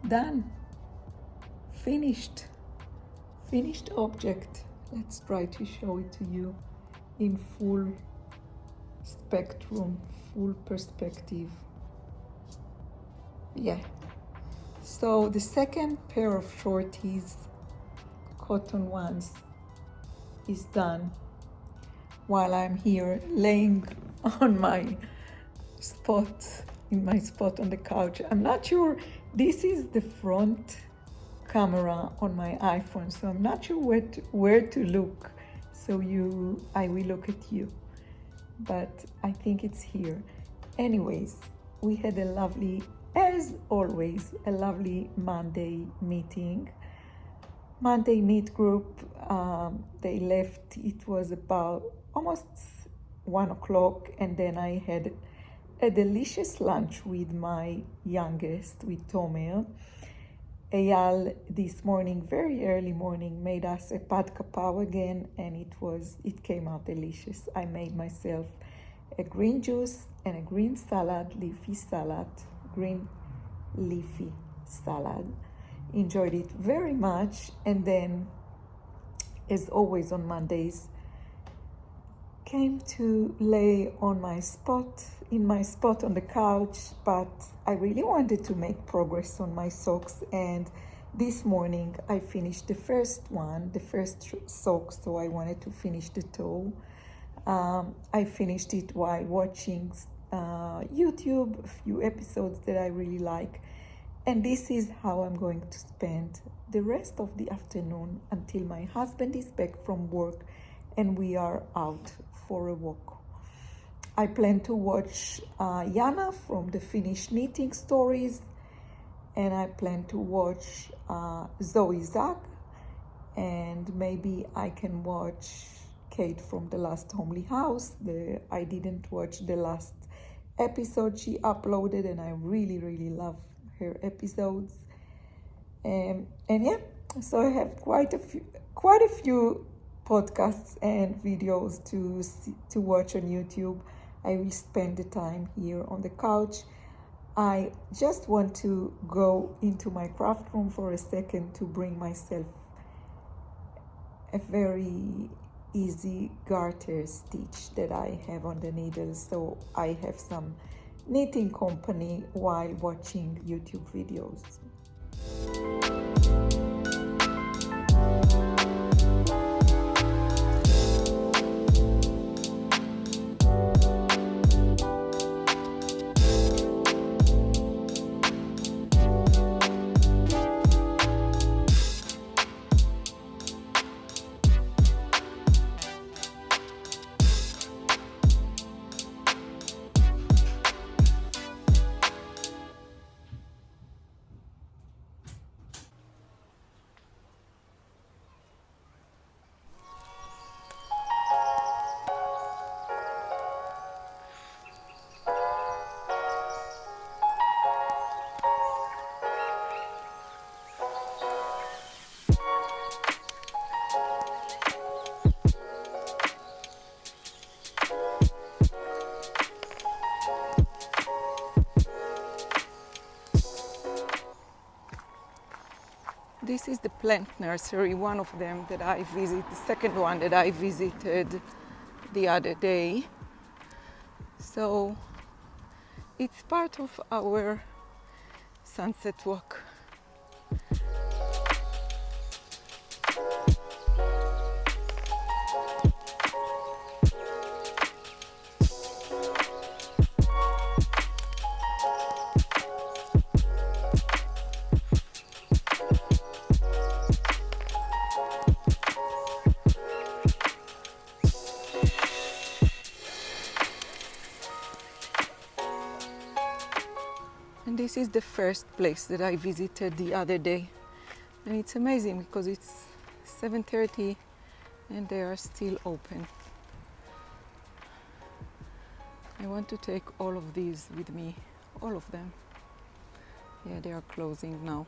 Done. Finished object. Let's try to show it to you in full spectrum, full perspective. Yeah. So the second pair of shorties, cotton ones, is done while I'm here laying on my spot, on the couch. I'm not sure, this is the front camera on my iPhone, so I'm not sure where to look. So I will look at you, but I think it's here. Anyways, we had as always, a lovely Monday meeting. Monday knit group, they left, it was about almost 1 o'clock, and then I had a delicious lunch with my youngest, with Tomer. Eyal this morning, very early morning, made us a pad kapow again, and it came out delicious. I made myself a green juice and a green leafy salad. Enjoyed it very much. And then, as always on Mondays, came to lay on my spot on the couch, but I really wanted to make progress on my socks, and this morning I finished the first sock, so I wanted to finish the toe. I finished it while watching YouTube, a few episodes that I really like, and this is how I'm going to spend the rest of the afternoon until my husband is back from work and we are out for a walk. I plan to watch Yana from the Finnish Knitting Stories, and I plan to watch Zoe Zag, and maybe I can watch Kate from The Last Homely House. I didn't watch the last episode she uploaded, and I really, really love her episodes. And yeah, so I have quite a few podcasts and videos to watch on YouTube. I will spend the time here on the couch. I just want to go into my craft room for a second to bring myself a very easy garter stitch that I have on the needle, so I have some knitting company while watching YouTube videos. This is the plant nursery, one of them that I visited, the second one that I visited the other day. So it's part of our sunset walk. this is the first place that I visited the other day, and it's amazing because it's 7:30 and they are still open. I want to take all of these with me, all of them. Yeah, they are closing now.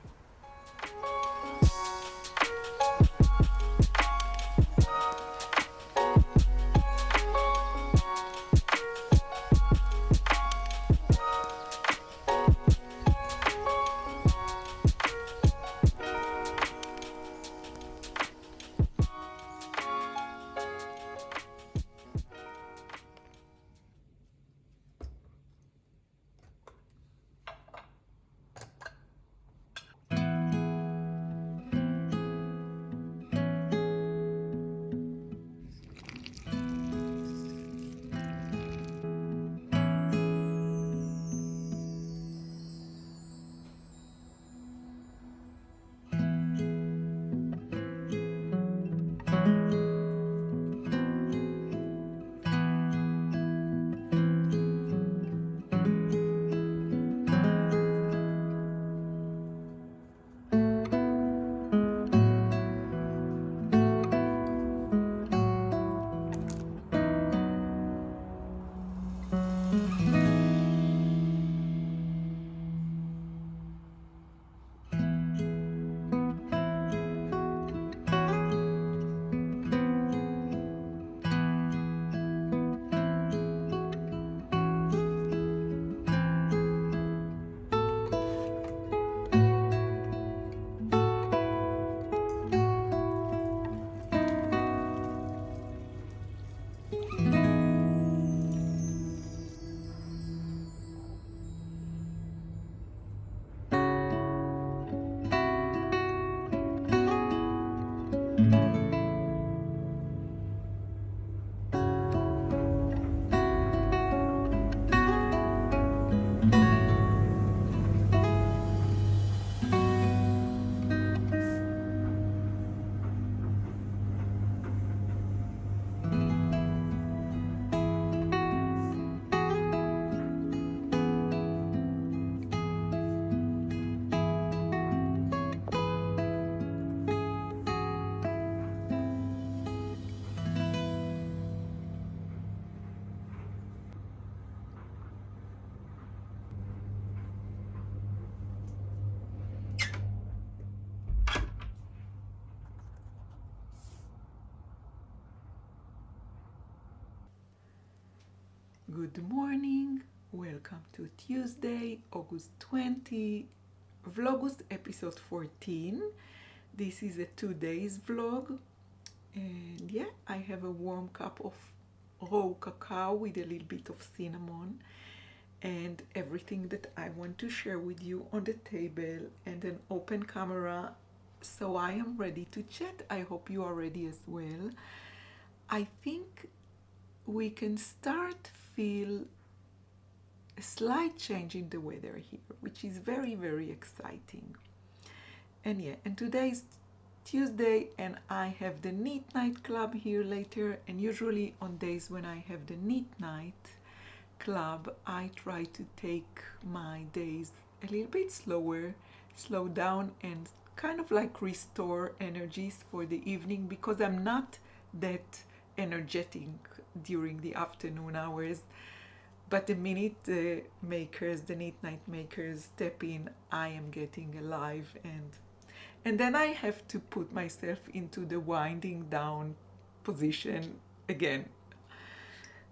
Good morning, welcome to Tuesday, August 20, Vlogust episode 14. This is a 2 days vlog, and yeah, I have a warm cup of raw cacao with a little bit of cinnamon and everything that I want to share with you on the table and an open camera, so I am ready to chat. I hope you are ready as well. I think we can start feel a slight change in the weather here, which is very, very exciting. And yeah, and today is Tuesday and I have the Knit Night Club here later, and usually on days when I have the Knit Night Club, I try to take my days a little bit slower, slow down and kind of like restore energies for the evening, because I'm not that energetic during the afternoon hours. But the minute the makers, the Knit Night makers step in, I am getting alive, and then I have to put myself into the winding down position again.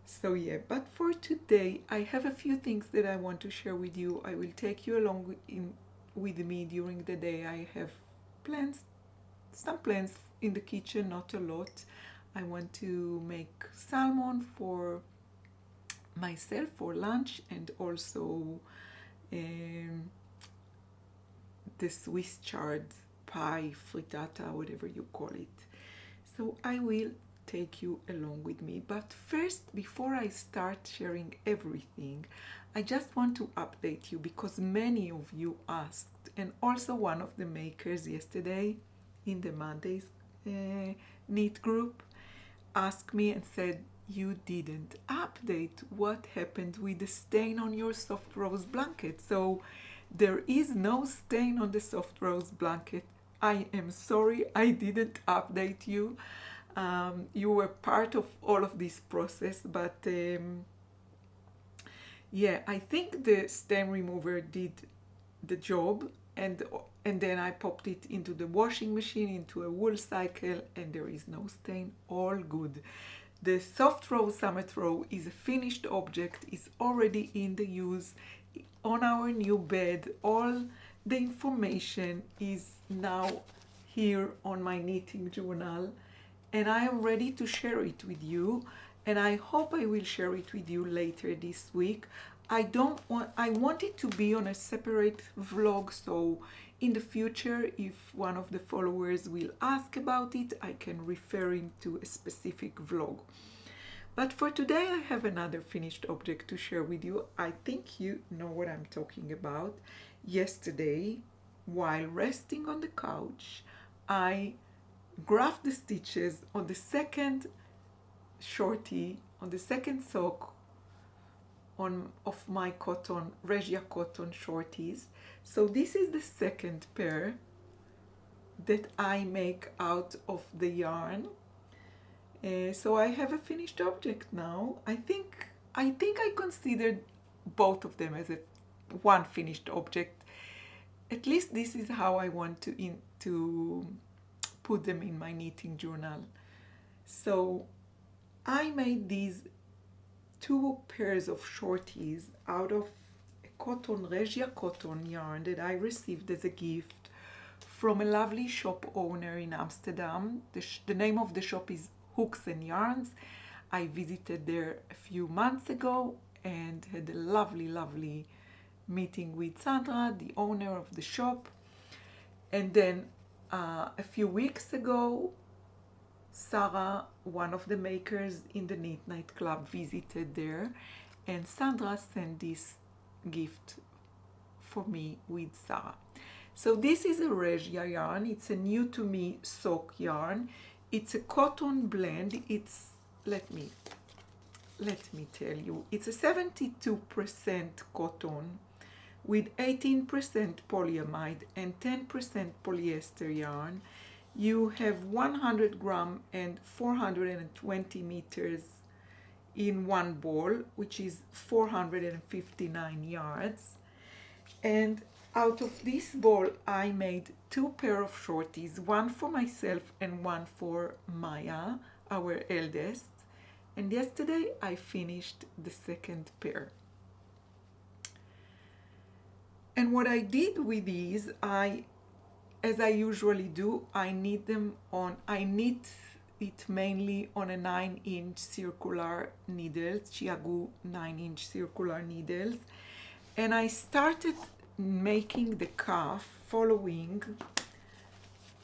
So yeah, but for today I have a few things that I want to share with you. I will take you along with me during the day. I have plans, some plans in the kitchen, not a lot. I want to make salmon for myself for lunch, and also the Swiss chard pie, frittata, whatever you call it. So I will take you along with me. But first, before I start sharing everything, I just want to update you because many of you asked, and also one of the makers yesterday in the Mendes knit group asked me and said, you didn't update what happened with the stain on your soft rose blanket. So There is no stain on the soft rose blanket. I am sorry I didn't update you. You were part of all of this process, but yeah, I think the stain remover did the job, and then I popped it into the washing machine, into a wool cycle, and there is no stain. All good. The soft rose summit row is a finished object, is already in the use on our new bed. All the information is now here on my knitting journal, and I am ready to share it with you, and I hope I will share it with you later this week. I want it to be on a separate vlog, so in the future, if one of the followers will ask about it, I can refer him to a specific vlog. But for today, I have another finished object to share with you. I think you know what I'm talking about. Yesterday, while resting on the couch, I graphed the stitches on the second shorty, on the second sock of my cotton, Regia cotton shorties. So this is the second pair that I make out of the yarn. So I have a finished object now. I think I considered both of them as one finished object. At least this is how I want to put them in my knitting journal. So I made these two pairs of shorties out of a cotton, Regia cotton yarn that I received as a gift from a lovely shop owner in Amsterdam. The name of the shop is Hooks and Yarns. I visited there a few months ago and had a lovely meeting with Sandra, the owner of the shop. And then a few weeks ago, Sarah, one of the makers in the Knit Night Club, visited there, and Sandra sent this gift for me with Sarah. So this is a Regia yarn. It's a new to me sock yarn. It's a cotton blend. It's, let me tell you, it's a 72% cotton with 18% polyamide and 10% polyester yarn. You have 100 gram and 420 meters in one ball, which is 459 yards. And out of this ball, I made two pair of shorties, one for myself and one for Maya, our eldest. And yesterday I finished the second pair. And what I did with these, as I usually do, I knit it mainly on a 9-inch circular needles, Chiagu 9-inch circular needles. And I started making the cuff following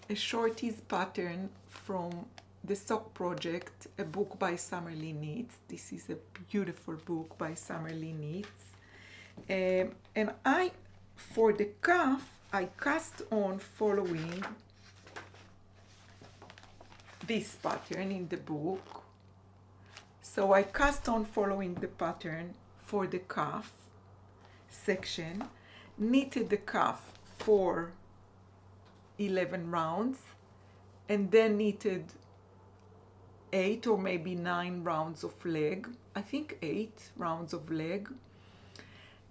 a shorties pattern from the Sock Project, a book by Summerlee Knits. This is a beautiful book by Summerlee Knits. And for the cuff, I cast on following this pattern in the book. So I cast on following the pattern for the cuff section, knitted the cuff for 11 rounds, and then knitted 8 or maybe 9 rounds of leg. I think 8 rounds of leg.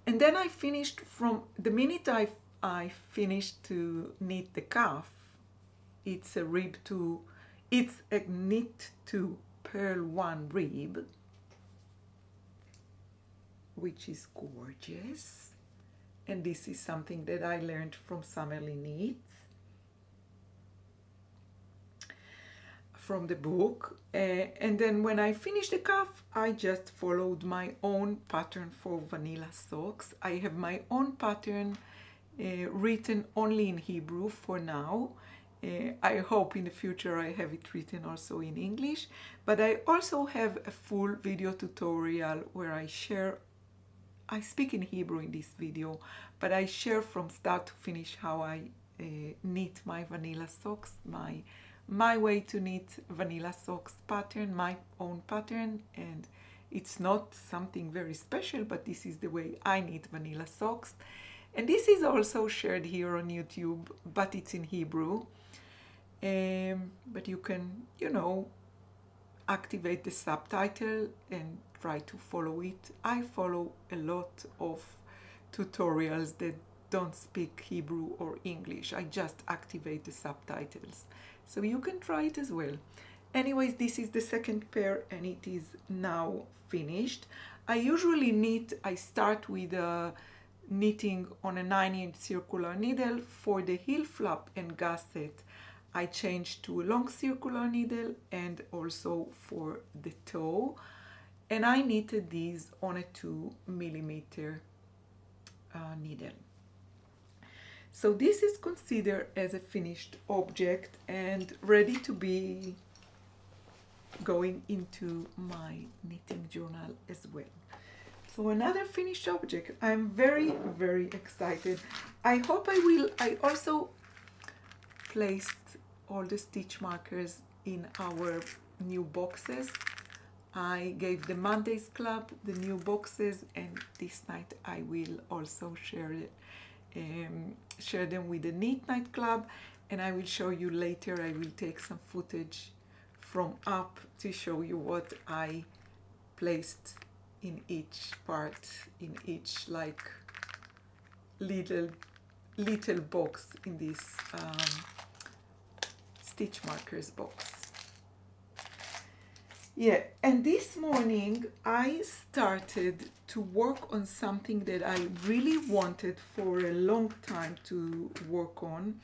And then I finished from the minute I finished to knit the cuff. It's a knit to purl one rib, which is gorgeous. And this is something that I learned from Summerlee Knits, from the book. And then when I finished the cuff, I just followed my own pattern for vanilla socks. I have my own pattern written only in Hebrew for now. I hope in the future I have it written also in English, but I also have a full video tutorial where I speak in Hebrew in this video, but I share from start to finish how I knit my vanilla socks, my way to knit vanilla socks pattern, my own pattern. And it's not something very special, but this is the way I knit vanilla socks. And this is also shared here on YouTube, but it's in Hebrew. But you can, activate the subtitle and try to follow it. I follow a lot of tutorials that don't speak Hebrew or English. I just activate the subtitles. So you can try it as well. Anyways, this is the second pair and it is now finished. I usually knit, I start with knitting on a 9-inch circular needle. For the heel flap and gusset, I changed to a long circular needle, and also for the toe. And I knitted these on a 2mm needle. So this is considered as a finished object and ready to be going into my knitting journal as well. So another finished object. I'm very, very excited. I hope I also placed all the stitch markers in our new boxes. I gave the Mondays Club the new boxes, and this night I will also share them with the Knit Night Club, and I will show you later. I will take some footage from up to show you what I placed in each part, in each like little box in this stitch markers box. Yeah, and this morning I started to work on something that I really wanted for a long time to work on,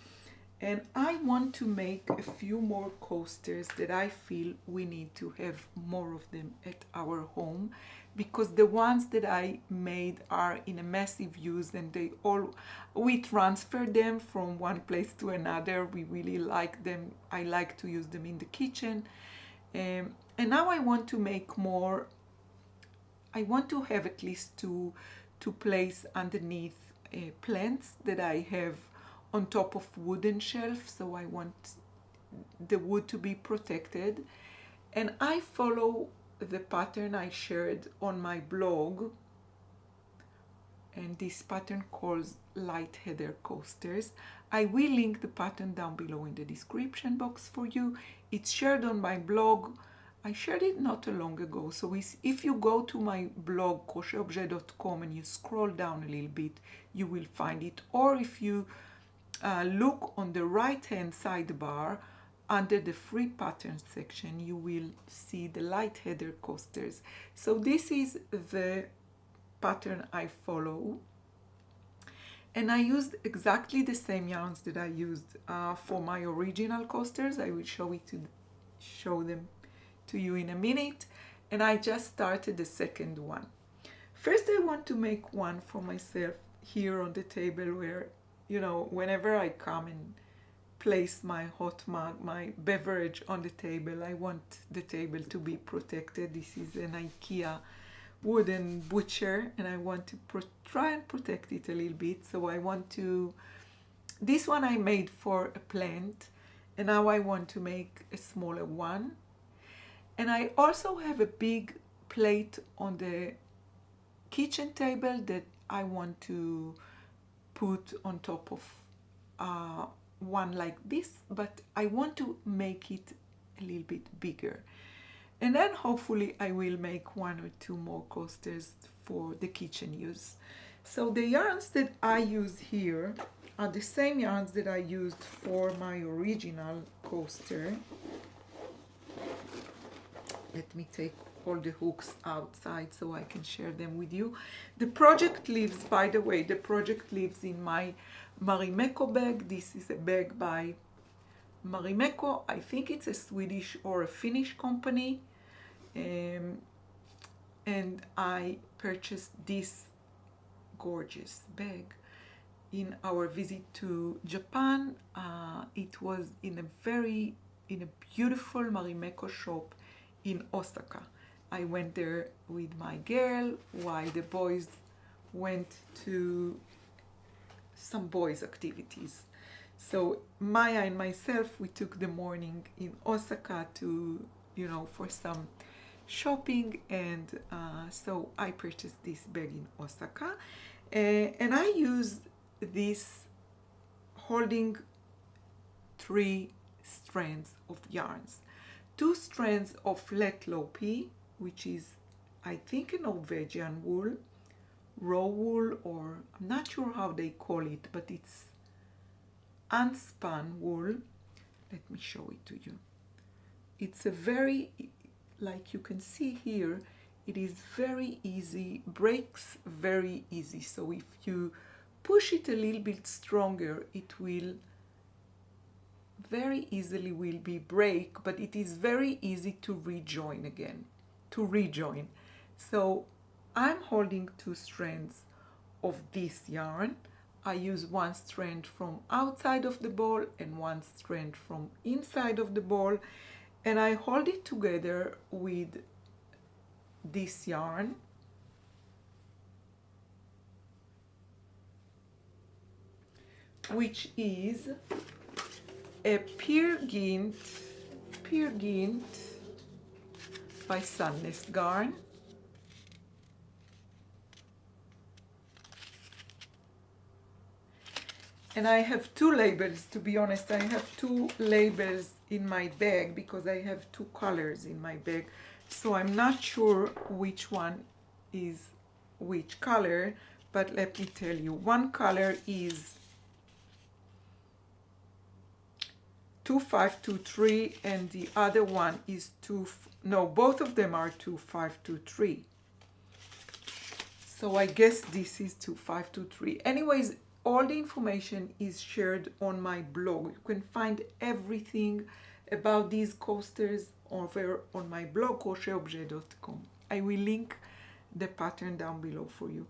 and I want to make a few more coasters that I feel we need to have more of them at our home, because the ones that I made are in a massive use, and we transfer them from one place to another. We really like them. I like to use them in the kitchen. And now I want to make more. I want to have at least two to place underneath plants that I have on top of wooden shelf. So I want the wood to be protected. And I follow the pattern I shared on my blog. And this pattern calls light heather coasters. I will link the pattern down below in the description box for you. It's shared on my blog. I shared it not too long ago. So if you go to my blog, crochetobjet.com, and you scroll down a little bit, you will find it. Or if you look on the right-hand sidebar, under the free pattern section, you will see the light heather coasters. So this is the pattern I follow, and I used exactly the same yarns that I used for my original coasters. I will show them to you in a minute, and I just started the second one. First, I want to make one for myself here on the table, where whenever I come and place my hot mug, my beverage on the table, I want the table to be protected. This is an IKEA wooden butcher, and I want to try and protect it a little bit. So this one I made for a plant, and now I want to make a smaller one. And I also have a big plate on the kitchen table that I want to put on top of one like this, but I want to make it a little bit bigger. And then hopefully I will make one or two more coasters for the kitchen use. So the yarns that I use here are the same yarns that I used for my original coaster. Let me take all the hooks outside so I can share them with you. The project lives, by the way, the project lives in my Marimekko bag. This is a bag by Marimekko. I think it's a Swedish or a Finnish company. And I purchased this gorgeous bag in our visit to Japan. It was in a beautiful Marimekko shop in Osaka. I went there with my girl while the boys went to some boys' activities. So Maya and myself, we took the morning in Osaka to, for some shopping, and so I purchased this bag in Osaka, and I used this holding 3 strands of yarns. 2 strands of letlopi, which is I think a Norwegian wool, raw wool, or I'm not sure how they call it, but it's unspun wool. Let me show it to you. It's a very, like you can see here, it is very easy, breaks very easy. So if you push it a little bit stronger, it will very easily will be break, but it is very easy to rejoin again, So I'm holding 2 strands of this yarn. I use 1 strand from outside of the ball and 1 strand from inside of the ball, and I hold it together with this yarn. Which is a Peer Gynt by Sunnest Garn. And I have 2 labels, to be honest. I have 2 labels in my bag because I have 2 colors in my bag. So I'm not sure which one is which color, but let me tell you. One color is 2523 and the other one is both of them are 2523. So I guess this is 2523. Anyways, all the information is shared on my blog. You can find everything about these coasters over on my blog, crochetobjet.com. I will link the pattern down below for you.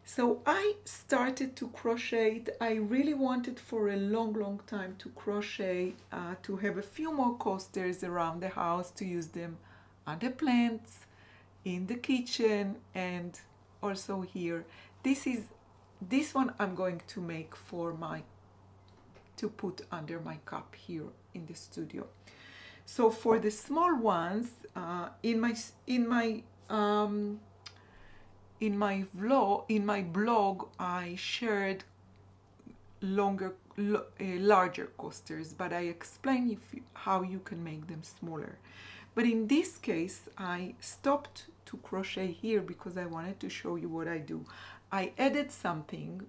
So I started to crochet. I really wanted for a long time to crochet, to have a few more coasters around the house, to use them on the plants, in the kitchen, and also here. This one I'm going to make to put under my cup here in the studio. So for the small ones, in my blog, I shared larger coasters, but I explain how you can make them smaller. But in this case, I stopped to crochet here because I wanted to show you what I do. I added something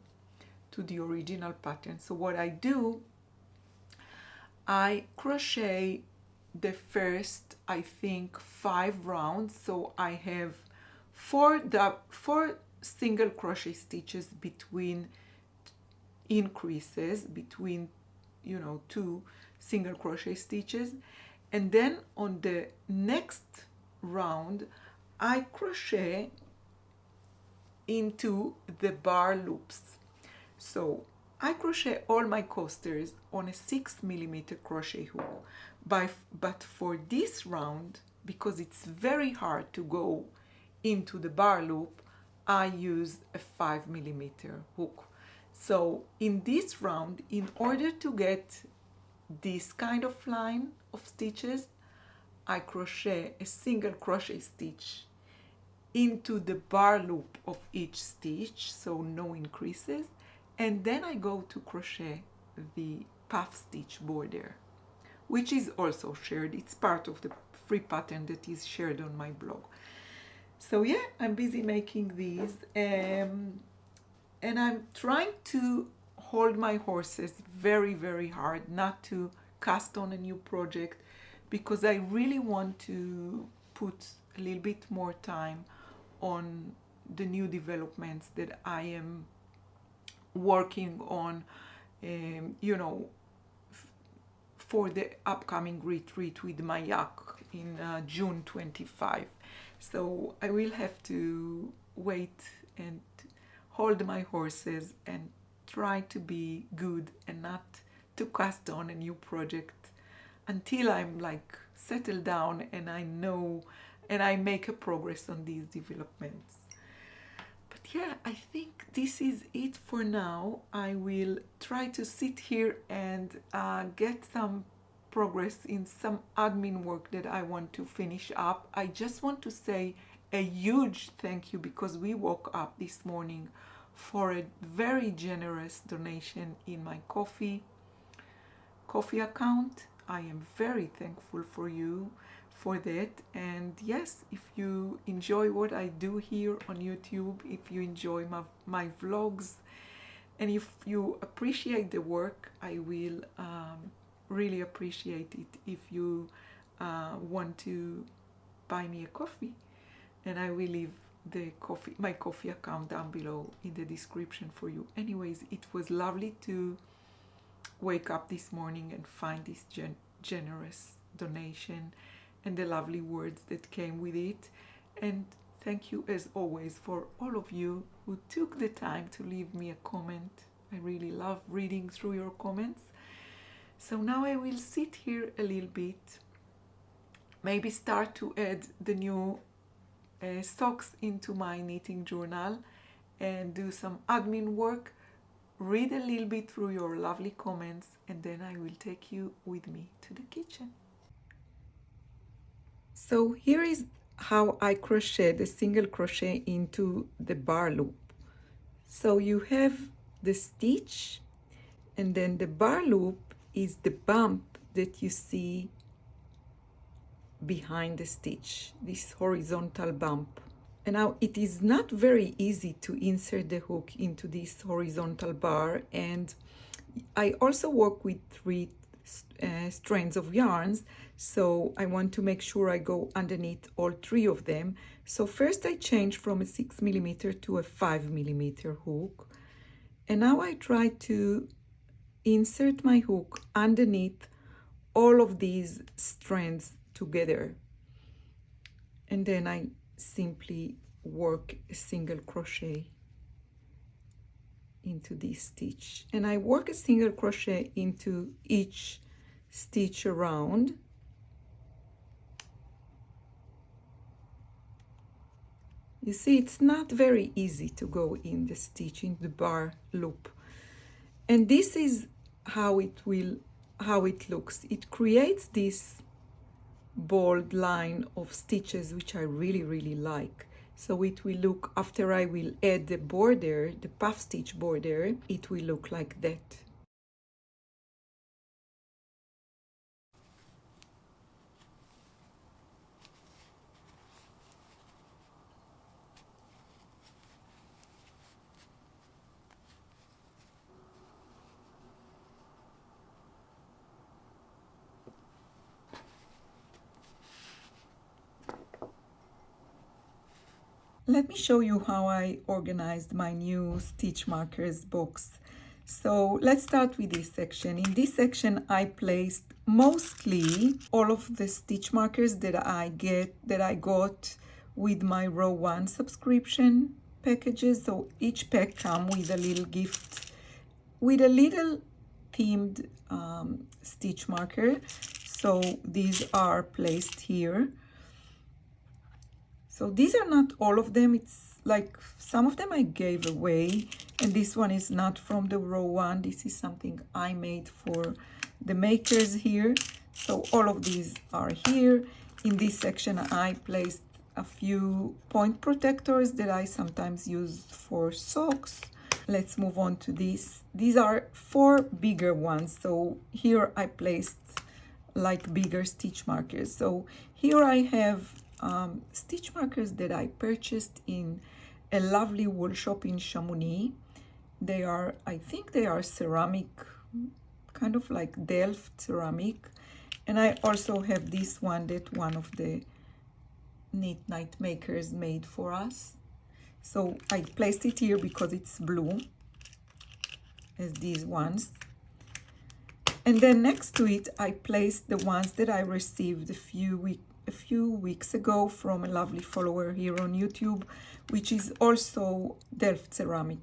to the original pattern. So what I do, I crochet the first, I think, 5 rounds. So I have 4 single crochet stitches between increases, between 2 single crochet stitches, and then on the next round I crochet into the bar loops. So I crochet all my coasters on a 6mm crochet hook, but for this round, because it's very hard to go into the bar loop, I use a 5mm hook. So in this round, in order to get this kind of line of stitches, I crochet a single crochet stitch into the bar loop of each stitch, so no increases, and then I go to crochet the puff stitch border, which is also shared. It's part of the free pattern that is shared on my blog. So yeah, I'm busy making these, and I'm trying to hold my horses very hard not to cast on a new project, because I really want to put a little bit more time on the new developments that I am working on, for the upcoming retreat with mYak in June 25. So I will have to wait and hold my horses and try to be good and not to cast on a new project until I'm like settled down and I know and I make a progress on these developments. But yeah, I think this is it for now. I will try to sit here and get some progress in some admin work that I want to finish up. I just want to say a huge thank you, because we woke up this morning for a very generous donation in my coffee account. I am very thankful for you for that. And yes, if you enjoy what I do here on YouTube, if you enjoy my vlogs, and if you appreciate the work, I will really appreciate it if you want to buy me a coffee. And I will leave my coffee account down below in the description for you. Anyways, it was lovely to wake up this morning and find this generous donation and the lovely words that came with it. And thank you as always for all of you who took the time to leave me a comment. I really love reading through your comments. So now I will sit here a little bit, maybe start to add the new socks into my knitting journal and do some admin work, read a little bit through your lovely comments, and then I will take you with me to the kitchen. So here is how I crochet the single crochet into the bar loop. So you have the stitch, and then the bar loop is the bump that you see behind the stitch, this horizontal bump. And now it is not very easy to insert the hook into this horizontal bar, and I also work with 3 strands of yarns, so I want to make sure I go underneath all 3 of them. So first I change from a 6mm to a 5mm hook, and now I try to insert my hook underneath all of these strands together, and then I simply work a single crochet into this stitch, and I work a single crochet into each stitch around. You see, it's not very easy to go in the stitch, in the bar loop, and this is how it looks. It creates this bold line of stitches, which I really like. So it will look, after I will add the border, the puff stitch border, it will look like that. Let me show you how I organized my new stitch markers box. So let's start with this section. In this section, I placed mostly all of the stitch markers that I got with my Row 1 subscription packages. So each pack comes with a little gift, with a little themed stitch marker. So these are placed here. So these are not all of them. It's like some of them I gave away, and this one is not from the Row 1. This is something I made for the makers here. So all of these are here. In this section, I placed a few point protectors that I sometimes use for socks. Let's move on to this. These are 4 bigger ones. So here I placed like bigger stitch markers. So here I have stitch markers that I purchased in a lovely wool shop in Chamonix. They are, I think they are ceramic, kind of like Delft ceramic. And I also have this one that one of the Knit Night makers made for us. So I placed it here because it's blue, as these ones. And then next to it, I placed the ones that I received a few weeks ago from a lovely follower here on YouTube, which is also Delft ceramic.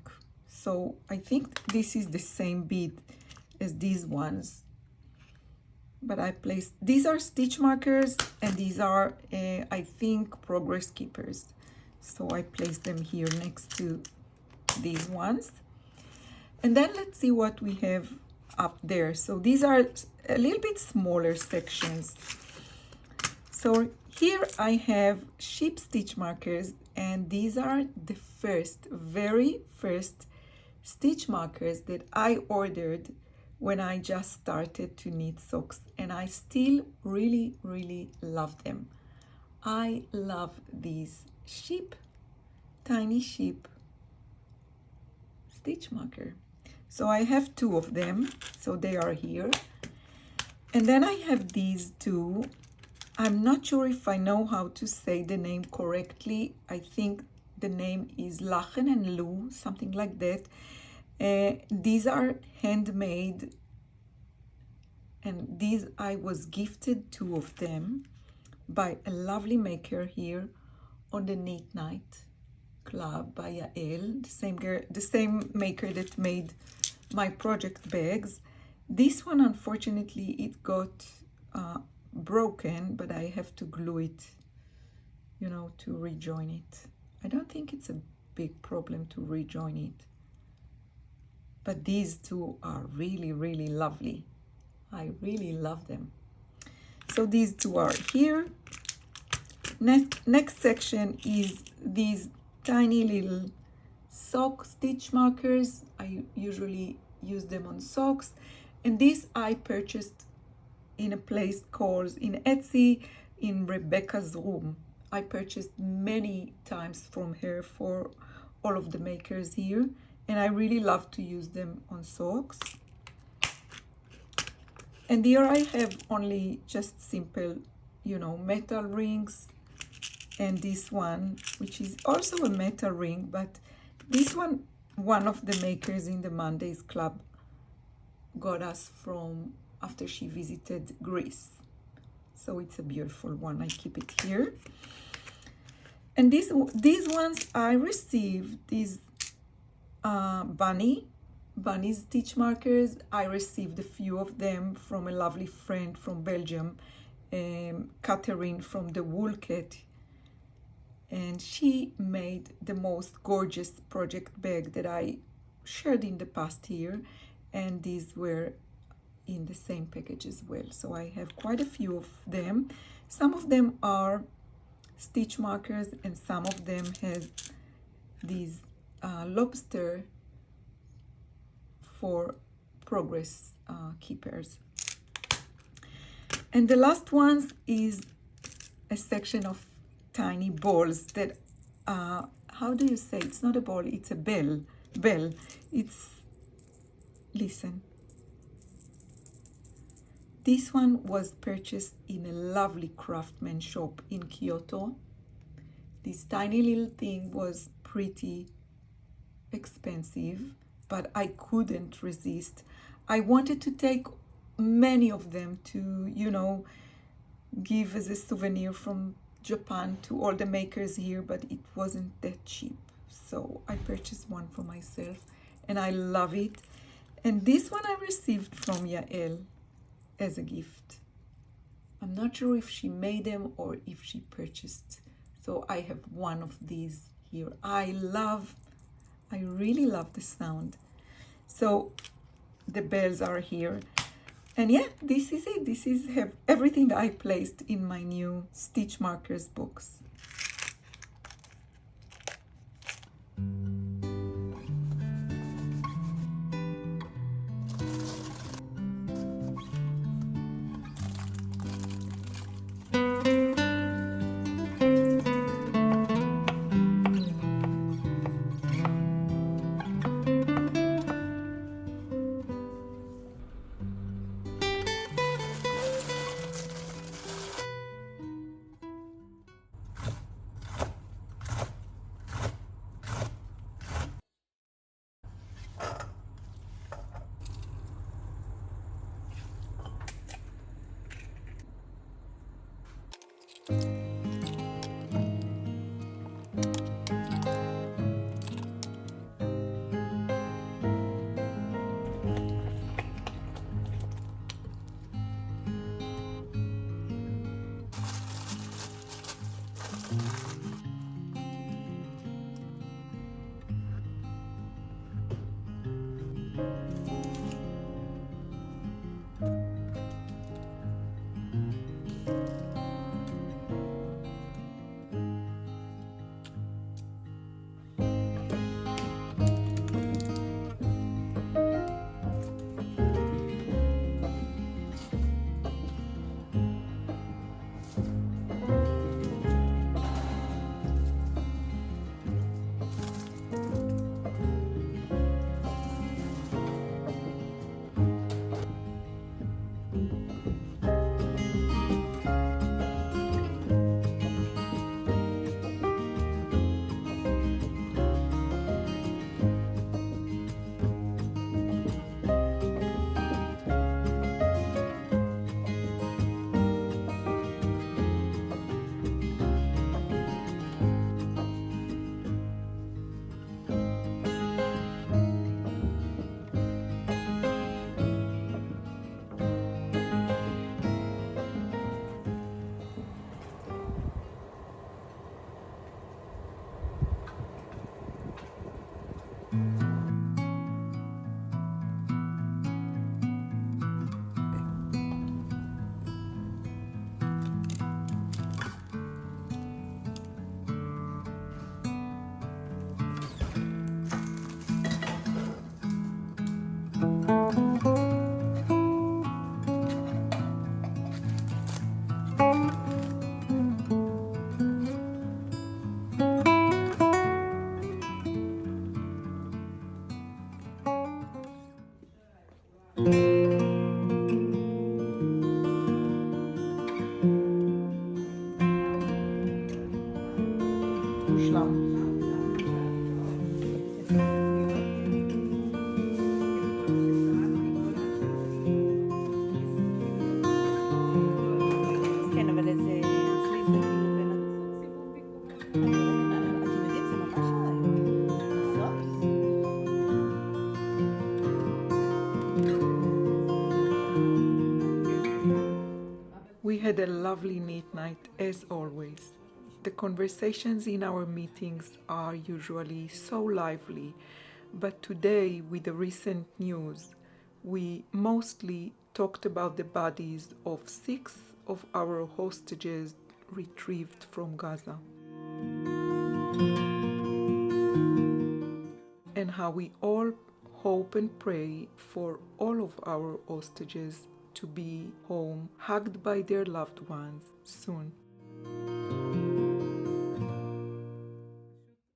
So I think this is the same bead as these ones. But I placed, these are stitch markers, and these are, I think, progress keepers. So I placed them here next to these ones. And then let's see what we have up there. So these are a little bit smaller sections. So Here I have sheep stitch markers, and these are the very first stitch markers that I ordered when I just started to knit socks, and I still really love them. I love these tiny sheep stitch marker. So I have two of them, so they are here. And then I have these two. I'm not sure if I know how to say the name correctly. I think the name is Lachen and Lu, something like that. These are handmade, and these I was gifted two of them by a lovely maker here on the Knit Night Club by Yael, the same maker that made my project bags. This one, unfortunately, it got broken, but I have to glue it, you know, to rejoin it. I don't think it's a big problem to rejoin it. But these two are really lovely. I really love them. So these two are here. Next section is these tiny little sock stitch markers. I usually use them on socks. And this I purchased in a place called, in Etsy, in Rebecca's Room. I purchased many times from her for all of the makers here. And I really love to use them on socks. And here I have only just simple, you know, metal rings. And this one, which is also a metal ring, but this one of the makers in the Mendes Club got us from after she visited Greece. So it's a beautiful one. I keep it here. And these ones I received, these bunny stitch markers. I received a few of them from a lovely friend from Belgium, Catherine from the Wool Cat, and she made the most gorgeous project bag that I shared in the past year, and these were in the same package as well. So I have quite a few of them. Some of them are stitch markers, and some of them has these lobster for progress keepers. And the last ones is a section of tiny balls that, how do you say? It's not a ball, it's a bell. It's, listen. This one was purchased in a lovely craftsman shop in Kyoto. This tiny little thing was pretty expensive, but I couldn't resist. I wanted to take many of them to, you know, give as a souvenir from Japan to all the makers here, but it wasn't that cheap. So I purchased one for myself, and I love it. And this one I received from Yael as a gift. I'm not sure if she made them or if she purchased. So I have one of these here. I really love the sound. So the bells are here. And yeah, this is it. This is everything I placed in my new stitch markers box. מושלם. כן, אבל איזה... אצלי זה כאילו בין הסיבוב ביקום. אתם יודעים, זה ממש רעיון. We had a lovely neat night as always. The conversations in our meetings are usually so lively, but today, with the recent news, we mostly talked about the bodies of 6 of our hostages retrieved from Gaza, and how we all hope and pray for all of our hostages to be home, hugged by their loved ones soon.